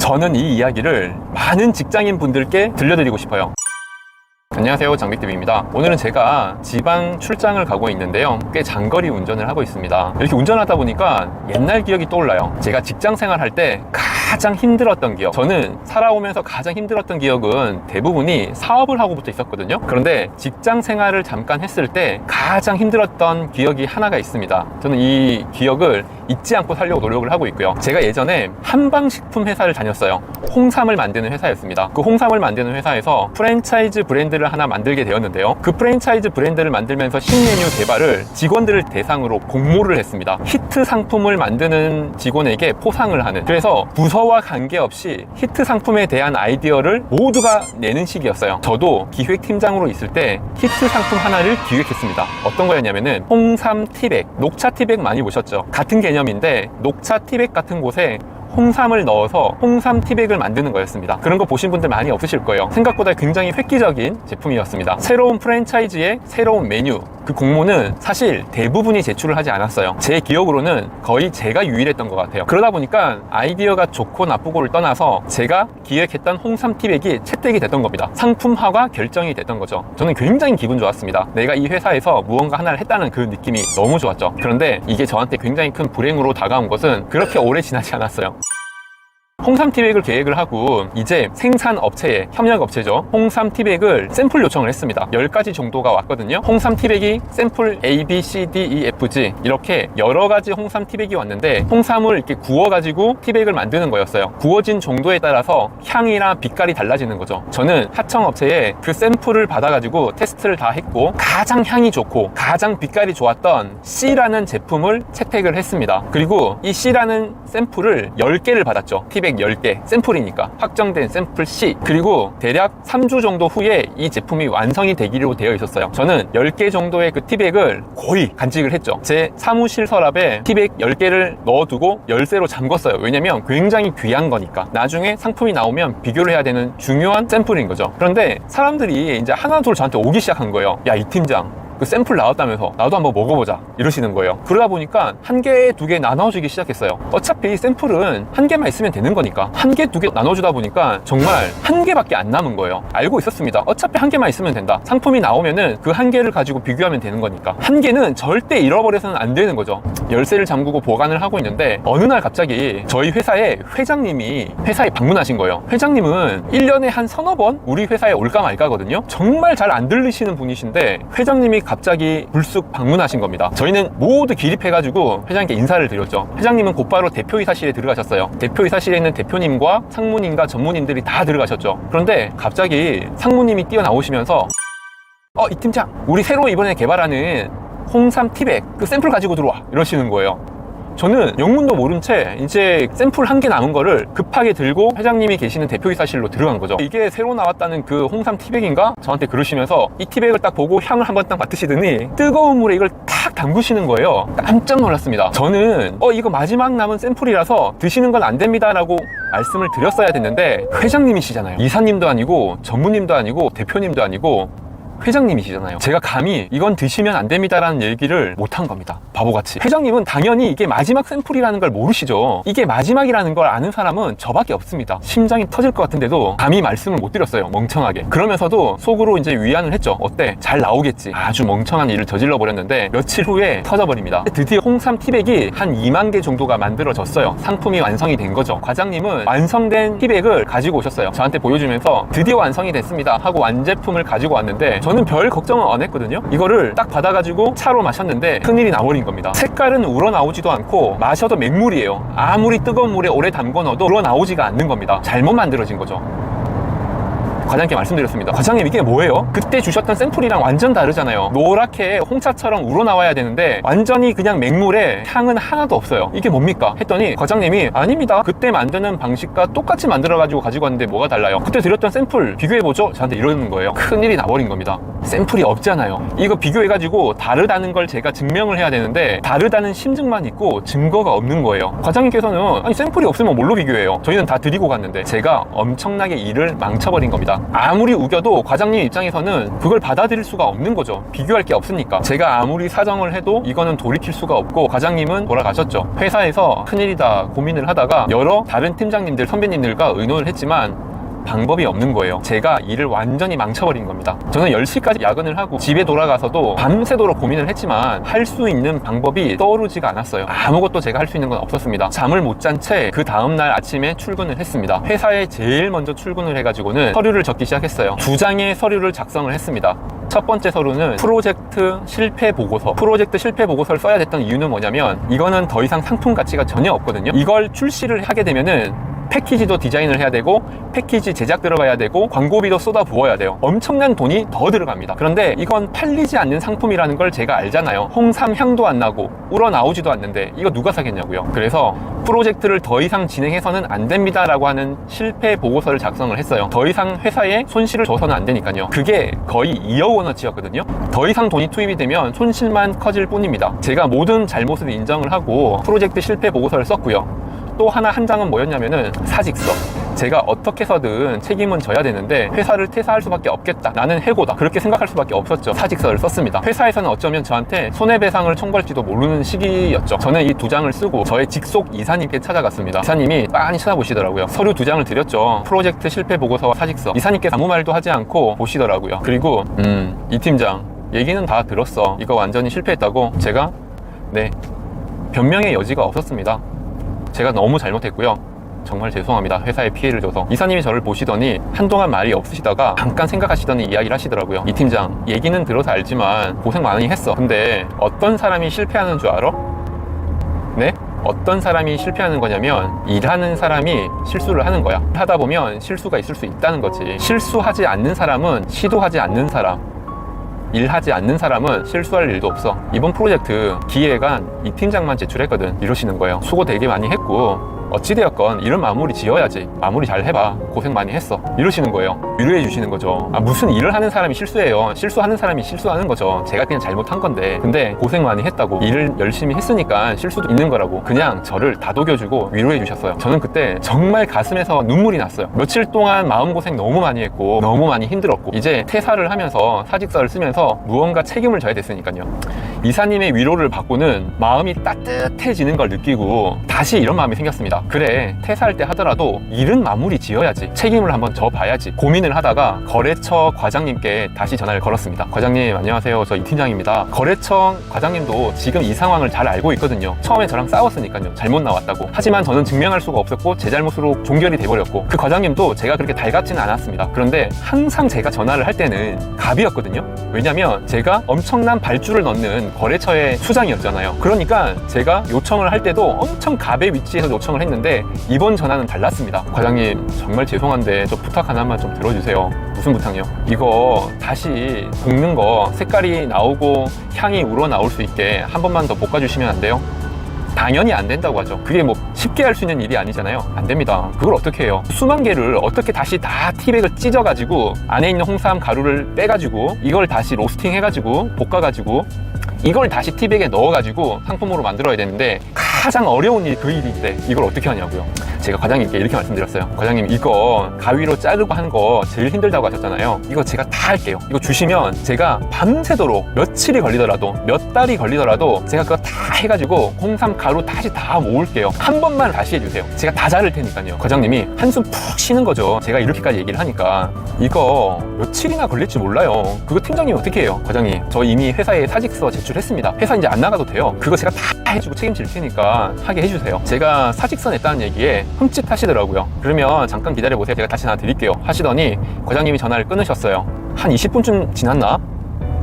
저는 이 이야기를 많은 직장인 분들께 들려드리고 싶어요. 안녕하세요, 장비TV입니다. 오늘은 제가 지방 출장을 가고 있는데요, 꽤 장거리 운전을 하고 있습니다. 이렇게 운전하다 보니까 옛날 기억이 떠올라요. 제가 직장 생활할 때 가장 힘들었던 기억, 저는 살아오면서 가장 힘들었던 기억은 대부분이 사업을 하고부터 있었거든요. 그런데 직장 생활을 잠깐 했을 때 가장 힘들었던 기억이 하나가 있습니다. 저는 이 기억을 잊지 않고 살려고 노력을 하고 있고요. 제가 예전에 한방식품 회사를 다녔어요. 홍삼을 만드는 회사였습니다. 그 홍삼을 만드는 회사에서 프랜차이즈 브랜드를 하나 만들게 되었는데요, 그 프랜차이즈 브랜드를 만들면서 신메뉴 개발을 직원들을 대상으로 공모를 했습니다. 히트 상품을 만드는 직원에게 포상을 하는, 그래서 부서와 관계없이 히트 상품에 대한 아이디어를 모두가 내는 시기였어요. 저도 기획팀장으로 있을 때 히트 상품 하나를 기획했습니다. 어떤 거였냐면은 홍삼 티백, 녹차 티백 많이 보셨죠? 같은 개념인데 녹차 티백 같은 곳에 홍삼을 넣어서 홍삼 티백을 만드는 거였습니다. 그런 거 보신 분들 많이 없으실 거예요. 생각보다 굉장히 획기적인 제품이었습니다. 새로운 프랜차이즈의 새로운 메뉴, 그 공모는 사실 대부분이 제출을 하지 않았어요. 제 기억으로는 거의 제가 유일했던 것 같아요. 그러다 보니까 아이디어가 좋고 나쁘고를 떠나서 제가 기획했던 홍삼 티백이 채택이 됐던 겁니다. 상품화가 결정이 됐던 거죠. 저는 굉장히 기분 좋았습니다. 내가 이 회사에서 무언가 하나를 했다는 그 느낌이 너무 좋았죠. 그런데 이게 저한테 굉장히 큰 불행으로 다가온 것은 그렇게 오래 지나지 않았어요. 홍삼 티백을 계획을 하고 이제 생산업체에, 협력업체죠, 홍삼 티백을 샘플 요청을 했습니다. 10가지 정도가 왔거든요. 홍삼 티백이 샘플 A, B, C, D, E, F, G 이렇게 여러 가지 홍삼 티백이 왔는데 홍삼을 이렇게 구워가지고 티백을 만드는 거였어요. 구워진 정도에 따라서 향이나 빛깔이 달라지는 거죠. 저는 하청업체에 그 샘플을 받아가지고 테스트를 다 했고 가장 향이 좋고 가장 빛깔이 좋았던 C라는 제품을 채택을 했습니다. 그리고 이 C라는 샘플을 10개를 받았죠. 티백 10개, 샘플이니까 확정된 샘플 C. 그리고 대략 3주 정도 후에 이 제품이 완성이 되기로 되어 있었어요. 저는 10개 정도의 그 티백을 거의 간직을 했죠. 제 사무실 서랍에 티백 10개를 넣어두고 열쇠로 잠궜어요. 왜냐면 굉장히 귀한 거니까 나중에 상품이 나오면 비교를 해야 되는 중요한 샘플인 거죠. 그런데 사람들이 이제 하나둘 저한테 오기 시작한 거예요. 야, 이 팀장, 그 샘플 나왔다면서 나도 한번 먹어보자, 이러시는 거예요. 그러다 보니까 한 개, 두 개 나눠주기 시작했어요. 어차피 샘플은 한 개만 있으면 되는 거니까 한 개, 두 개 나눠주다 보니까 정말 한 개밖에 안 남은 거예요. 알고 있었습니다. 어차피 한 개만 있으면 된다. 상품이 나오면은 그 한 개를 가지고 비교하면 되는 거니까 한 개는 절대 잃어버려서는 안 되는 거죠. 열쇠를 잠그고 보관을 하고 있는데 어느 날 갑자기 저희 회사에 회장님이 회사에 방문하신 거예요. 회장님은 1년에 한 서너 번 우리 회사에 올까 말까거든요. 정말 잘 안 들리시는 분이신데 회장님이 갑자기 불쑥 방문하신 겁니다. 저희는 모두 기립해가지고 회장님께 인사를 드렸죠. 회장님은 곧바로 대표이사실에 들어가셨어요. 대표이사실에 있는 대표님과 상무님과 전무님들이 다 들어가셨죠. 그런데 갑자기 상무님이 뛰어나오시면서 이 팀장, 우리 새로 이번에 개발하는 홍삼 티백 그 샘플 가지고 들어와, 이러시는 거예요. 저는 영문도 모른 채 이제 샘플 한 개 남은 거를 급하게 들고 회장님이 계시는 대표이사실로 들어간 거죠. 이게 새로 나왔다는 그 홍삼 티백인가? 저한테 그러시면서 이 티백을 딱 보고 향을 한번 딱 맡으시더니 뜨거운 물에 이걸 탁 담그시는 거예요. 깜짝 놀랐습니다. 저는 이거 마지막 남은 샘플이라서 드시는 건 안 됩니다 라고 말씀을 드렸어야 됐는데 회장님이시잖아요. 이사님도 아니고 전무님도 아니고 대표님도 아니고 회장님이시잖아요. 제가 감히 이건 드시면 안 됩니다라는 얘기를 못한 겁니다. 바보같이. 회장님은 당연히 이게 마지막 샘플이라는 걸 모르시죠. 이게 마지막이라는 걸 아는 사람은 저밖에 없습니다. 심장이 터질 것 같은데도 감히 말씀을 못 드렸어요. 멍청하게. 그러면서도 속으로 이제 위안을 했죠. 어때? 잘 나오겠지. 아주 멍청한 일을 저질러 버렸는데 며칠 후에 터져버립니다. 드디어 홍삼 티백이 한 2만 개 정도가 만들어졌어요. 상품이 완성이 된 거죠. 과장님은 완성된 티백을 가지고 오셨어요. 저한테 보여주면서 드디어 완성이 됐습니다 하고 완제품을 가지고 왔는데 저는 별 걱정은 안 했거든요. 이거를 딱 받아가지고 차로 마셨는데 큰일이 나버린 겁니다. 색깔은 우러나오지도 않고 마셔도 맹물이에요. 아무리 뜨거운 물에 오래 담궈 넣어도 우러나오지가 않는 겁니다. 잘못 만들어진 거죠. 과장님께 말씀드렸습니다. 과장님, 이게 뭐예요? 그때 주셨던 샘플이랑 완전 다르잖아요. 노랗게 홍차처럼 우러나와야 되는데 완전히 그냥 맹물에 향은 하나도 없어요. 이게 뭡니까? 했더니 과장님이 아닙니다. 그때 만드는 방식과 똑같이 만들어가지고 가지고 왔는데 뭐가 달라요? 그때 드렸던 샘플 비교해보죠? 저한테 이러는 거예요. 큰일이 나버린 겁니다. 샘플이 없잖아요. 이거 비교해가지고 다르다는 걸 제가 증명을 해야 되는데 다르다는 심증만 있고 증거가 없는 거예요. 과장님께서는 아니 샘플이 없으면 뭘로 비교해요? 저희는 다 드리고 갔는데 제가 엄청나게 일을 망쳐버린 겁니다. 했습니다. 아무리 우겨도 과장님 입장에서는 그걸 받아들일 수가 없는 거죠. 비교할 게 없으니까. 제가 아무리 사정을 해도 이거는 돌이킬 수가 없고 과장님은 돌아가셨죠. 회사에서 큰일이다 고민을 하다가 여러 다른 팀장님들, 선배님들과 의논을 했지만 방법이 없는 거예요. 제가 일을 완전히 망쳐버린 겁니다. 저는 10시까지 야근을 하고 집에 돌아가서도 밤새도록 고민을 했지만 할 수 있는 방법이 떠오르지가 않았어요. 아무것도 제가 할 수 있는 건 없었습니다. 잠을 못 잔 채 그 다음날 아침에 출근을 했습니다. 회사에 제일 먼저 출근을 해가지고는 서류를 적기 시작했어요. 2장의 서류를 작성을 했습니다. 첫 번째 서류는 프로젝트 실패 보고서. 프로젝트 실패 보고서를 써야 됐던 이유는 뭐냐면 이거는 더 이상 상품 가치가 전혀 없거든요. 이걸 출시를 하게 되면은 패키지도 디자인을 해야 되고 패키지 제작 들어가야 되고 광고비도 쏟아 부어야 돼요. 엄청난 돈이 더 들어갑니다. 그런데 이건 팔리지 않는 상품이라는 걸 제가 알잖아요. 홍삼 향도 안 나고 우러나오지도 않는데 이거 누가 사겠냐고요. 그래서 프로젝트를 더 이상 진행해서는 안 됩니다 라고 하는 실패 보고서를 작성을 했어요. 더 이상 회사에 손실을 줘서는 안 되니까요. 그게 거의 2억 원어치였거든요. 더 이상 돈이 투입이 되면 손실만 커질 뿐입니다. 제가 모든 잘못을 인정을 하고 프로젝트 실패 보고서를 썼고요. 또 한 장은 뭐였냐면은 사직서. 제가 어떻게 해서든 책임은 져야 되는데 회사를 퇴사할 수밖에 없겠다. 나는 해고다. 그렇게 생각할 수밖에 없었죠. 사직서를 썼습니다. 회사에서는 어쩌면 저한테 손해배상을 청구할지도 모르는 시기였죠. 저는 이 2장을 쓰고 저의 직속 이사님께 찾아갔습니다. 이사님이 빤히 쳐다보시더라고요. 서류 2장을 드렸죠. 프로젝트 실패 보고서와 사직서. 이사님께서 아무 말도 하지 않고 보시더라고요. 그리고 이 팀장 얘기는 다 들었어. 이거 완전히 실패했다고. 제가 네, 변명의 여지가 없었습니다. 제가 너무 잘못했고요. 정말 죄송합니다. 회사에 피해를 줘서. 이사님이 저를 보시더니 한동안 말이 없으시다가 잠깐 생각하시더니 이야기를 하시더라고요. 이 팀장, 얘기는 들어서 알지만 고생 많이 했어. 근데 어떤 사람이 실패하는 줄 알아? 네? 어떤 사람이 실패하는 거냐면 일하는 사람이 실수를 하는 거야. 하다 보면 실수가 있을 수 있다는 거지. 실수하지 않는 사람은 시도하지 않는 사람, 일하지 않는 사람은 실수할 일도 없어. 이번 프로젝트 기획안 이 팀장만 제출했거든. 이러시는 거예요. 수고 되게 많이 했고 어찌되었건 일은 마무리 지어야지. 마무리 잘 해봐. 고생 많이 했어. 이러시는 거예요. 위로해 주시는 거죠. 무슨 일을 하는 사람이 실수해요. 실수하는 사람이 실수하는 거죠. 제가 그냥 잘못한 건데. 근데 고생 많이 했다고. 일을 열심히 했으니까 실수도 있는 거라고. 그냥 저를 다독여주고 위로해 주셨어요. 저는 그때 정말 가슴에서 눈물이 났어요. 며칠 동안 마음고생 너무 많이 했고 너무 많이 힘들었고 이제 퇴사를 하면서 사직서를 쓰면서 무언가 책임을 져야 됐으니까요. 이사님의 위로를 받고는 마음이 따뜻해지는 걸 느끼고 다시 이런 마음이 생겼습니다. 그래, 퇴사할 때 하더라도 일은 마무리 지어야지. 책임을 한번 져봐야지. 고민을 하다가 거래처 과장님께 다시 전화를 걸었습니다. 과장님 안녕하세요. 저 이 팀장입니다. 거래처 과장님도 지금 이 상황을 잘 알고 있거든요. 처음에 저랑 싸웠으니까요. 잘못 나왔다고. 하지만 저는 증명할 수가 없었고 제 잘못으로 종결이 돼버렸고 그 과장님도 제가 그렇게 달갑지는 않았습니다. 그런데 항상 제가 전화를 할 때는 갑이었거든요. 왜냐면 제가 엄청난 발주를 넣는 거래처의 수장이었잖아요. 그러니까 제가 요청을 할 때도 엄청 갑의 위치에서 요청을 했는데 이번 전화는 달랐습니다. 과장님 정말 죄송한데 저 부탁 하나만 좀 들어주세요. 무슨 부탁이요? 이거 다시 볶는 거 색깔이 나오고 향이 우러나올 수 있게 한 번만 더 볶아주시면 안 돼요? 당연히 안 된다고 하죠. 그게 뭐 쉽게 할 수 있는 일이 아니잖아요. 안 됩니다. 그걸 어떻게 해요? 수만 개를 어떻게 다시 다 티백을 찢어가지고 안에 있는 홍삼 가루를 빼가지고 이걸 다시 로스팅 해가지고 볶아가지고 이걸 다시 티백에 넣어가지고 상품으로 만들어야 되는데 가장 어려운 일이 그 일인데 이걸 어떻게 하냐고요. 제가 과장님께 이렇게 말씀드렸어요. 과장님 이거 가위로 자르고 하는 거 제일 힘들다고 하셨잖아요. 이거 제가 다 할게요. 이거 주시면 제가 밤새도록 며칠이 걸리더라도 몇 달이 걸리더라도 제가 그거 다 해가지고 홍삼 가루 다시 다 모을게요. 한 번만 다시 해주세요. 제가 다 자를 테니까요. 과장님이 한숨 푹 쉬는 거죠. 제가 이렇게까지 얘기를 하니까 이거 며칠이나 걸릴지 몰라요. 그거 팀장님 어떻게 해요? 과장님 저 이미 회사에 사직서 제출했습니다. 회사 이제 안 나가도 돼요. 그거 제가 다 해주고 책임질 테니까 하게 해주세요. 제가 사직서 냈다는 얘기에 흠칫 하시더라고요. 그러면 잠깐 기다려보세요. 제가 다시 전화 드릴게요. 하시더니 과장님이 전화를 끊으셨어요. 한 20분쯤 지났나?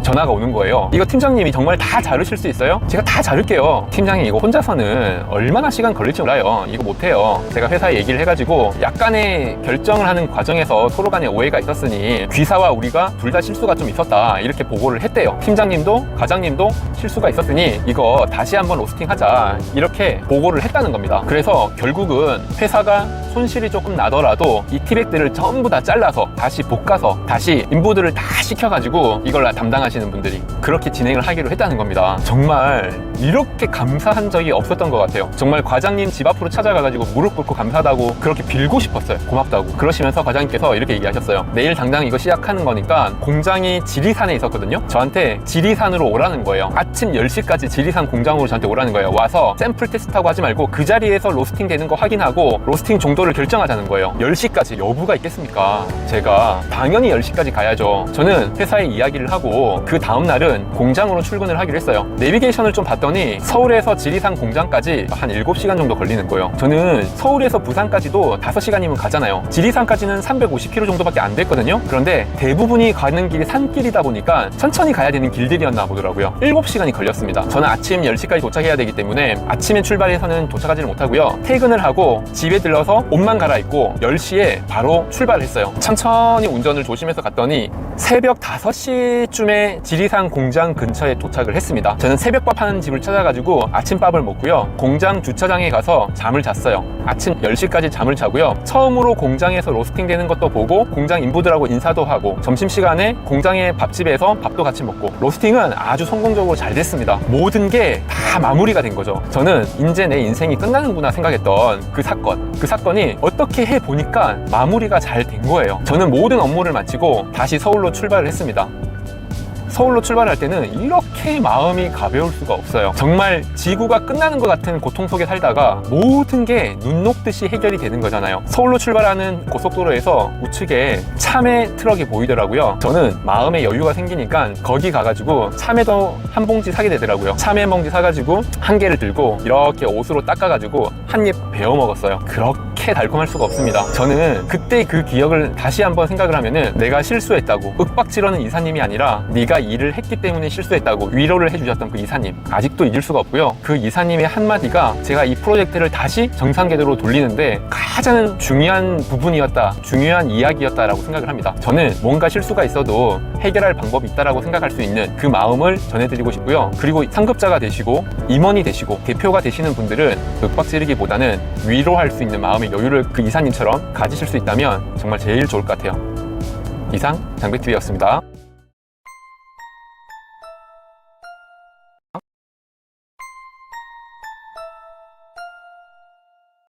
전화가 오는 거예요. 이거 팀장님이 정말 다 자르실 수 있어요? 제가 다 자를게요. 팀장님 이거 혼자서는 얼마나 시간 걸릴지 몰라요. 이거 못해요. 제가 회사에 얘기를 해가지고 약간의 결정을 하는 과정에서 서로 간에 오해가 있었으니 귀사와 우리가 둘 다 실수가 좀 있었다 이렇게 보고를 했대요. 팀장님도 과장님도 실수가 있었으니 이거 다시 한번 로스팅 하자 이렇게 보고를 했다는 겁니다. 그래서 결국은 회사가 손실이 조금 나더라도 이 티백들을 전부 다 잘라서 다시 볶아서 다시 인부들을 다 시켜가지고 이걸 담당하시는 분들이 그렇게 진행을 하기로 했다는 겁니다. 정말 이렇게 감사한 적이 없었던 것 같아요. 정말 과장님 집 앞으로 찾아가가지고 무릎 꿇고 감사하다고 그렇게 빌고 싶었어요. 고맙다고. 그러시면서 과장님께서 이렇게 얘기하셨어요. 내일 당장 이거 시작하는 거니까 공장이 지리산에 있었거든요. 저한테 지리산으로 오라는 거예요. 아침 10시까지 지리산 공장으로 저한테 오라는 거예요. 와서 샘플 테스트하고 하지 말고 그 자리에서 로스팅 되는 거 확인하고 로스팅 정도를 결정하자는 거예요. 10시까지 여부가 있겠습니까? 제가 당연히 10시까지 가야죠. 저는 회사에 이야기를 하고 그 다음날은 공장으로 출근을 하기로 했어요. 내비게이션을 좀 봤더니 서울에서 지리산 공장까지 한 7시간 정도 걸리는 거예요. 저는 서울에서 부산까지도 5시간이면 가잖아요. 지리산까지는 350km 정도밖에 안 됐거든요. 그런데 대부분이 가는 길이 산길이다 보니까 천천히 가야 되는 길들이었나 보더라고요. 7시간이 걸렸습니다. 저는 아침 10시까지 도착해야 되기 때문에 아침에 출발해서는 도착하지를 못하고요. 퇴근을 하고 집에 들러서 옷만 갈아입고 10시에 바로 출발을 했어요. 천천히 운전을 조심해서 갔더니 새벽 5시쯤에 지리산 공장 근처에 도착을 했습니다. 저는 새벽밥 하는 집을 찾아가지고 아침밥을 먹고요. 공장 주차장에 가서 잠을 잤어요. 아침 10시까지 잠을 자고요. 처음으로 공장에서 로스팅 되는 것도 보고 공장 인부들하고 인사도 하고 점심시간에 공장의 밥집에서 밥도 같이 먹고 로스팅은 아주 성공적으로 잘 됐습니다. 모든 게 다 마무리가 된 거죠. 저는 이제 내 인생이 끝나는구나 생각했던 그 사건이 어떻게 해보니까 마무리가 잘 된 거예요. 저는 모든 업무를 마치고 다시 서울로 출발을 했습니다. 서울로 출발할 때는 이렇게 마음이 가벼울 수가 없어요. 정말 지구가 끝나는 것 같은 고통 속에 살다가 모든 게 눈 녹듯이 해결이 되는 거잖아요. 서울로 출발하는 고속도로에서 우측에 참외 트럭이 보이더라고요. 저는 마음에 여유가 생기니까 거기 가가지고 참외도 한 봉지 사게 되더라고요. 참외 한 봉지 사가지고 한 개를 들고 이렇게 옷으로 닦아가지고 한 입 베어 먹었어요. 그렇게 달콤할 수가 없습니다. 저는 그때 그 기억을 다시 한번 생각을 하면은 내가 실수했다고 윽박지르는 이사님이 아니라 네가 일을 했기 때문에 실수했다고 위로를 해주셨던 그 이사님 아직도 잊을 수가 없고요. 그 이사님의 한마디가 제가 이 프로젝트를 다시 정상 궤도로 돌리는데 가장 중요한 부분이었다, 중요한 이야기였다라고 생각을 합니다. 저는 뭔가 실수가 있어도 해결할 방법이 있다라고 생각할 수 있는 그 마음을 전해드리고 싶고요. 그리고 상급자가 되시고 임원이 되시고 대표가 되시는 분들은 윽박지르기보다는 위로할 수 있는 마음의 여유를 그 이사님처럼 가지실 수 있다면 정말 제일 좋을 것 같아요. 이상 장백TV였습니다.